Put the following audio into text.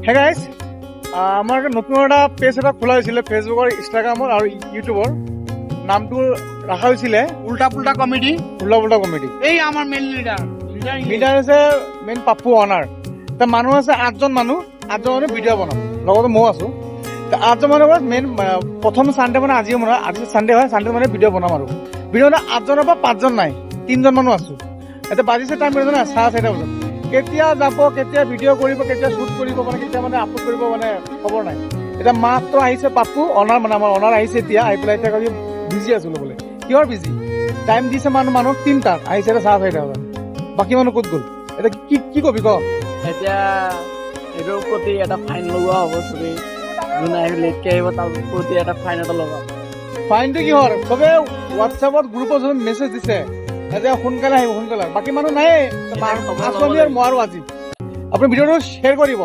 hey guys আমাৰ একটা নতুন একটা পেজ এটা খোলা হয়েছিল ফেসবুকৰ ইনষ্টাগ্ৰামৰ আৰু ইউটিউবৰ নামটো ৰাখা হৈছিলে উল্টা পুল্টা কমেডি উল্টা পুল্টা কমেডি এই আমাৰ মেইন লিডাৰ লিডাৰ হৈছে মেইন পাপ্পু অনাৰ তা মানুহ আছে 8জন মানুহ 8জন মানে ভিডিঅ' বনাম লগতে মই আছো তা 8জন মানুহৰ মেইন প্ৰথম চানডে মানে আজিও মানে আজি চানডে হয় চানডে মানে ভিডিঅ' বনাম আৰু ভিডিঅ' মানে 8জনৰ পৰা 5জন নাই 3জন মানুহ আছো এতিয়া বাজিছে টাইম জানা 4:30 বজাত কেতিয়া যাব কেতিয়া ভিডিঅ' কৰিব কেতিয়া শ্বুট কৰিব মানে কেতিয়া মানে আপলোড কৰিব মানে খবৰ নাই এতিয়া মাত্ৰ আহিছে পাপ্পু অনাৰ মানে আমাৰ অনাৰ আহিছে এতিয়া আহি পেলাই এতিয়া কালি বিজি আছিলো বোলে কিহৰ বিজি টাইম দিছে মানুহক 3টাত আহিছে 4:30 বজাত বাকী মানুহ ক'ত গ'ল এতিয়া কি কবি ক এতিয়া এটোৰ প্ৰতি এটা ফাইন লগোৱা হ'ব চবে যোনে আহি লেটকে আহিব তাৰ প্ৰতি এটা ফাইন এটা লগোৱা ফাইনটো কিহৰ চবে হোৱাটছএপত গ্ৰুপত চবে মেছেজ দিছে এতিয়া সোনকালে আহিব সোনকালে বাকী মানুহ নাই আছো আমি আৰু মই আৰু আজি আপুনি ভিডিঅ'টো শ্বেয়াৰ কৰিব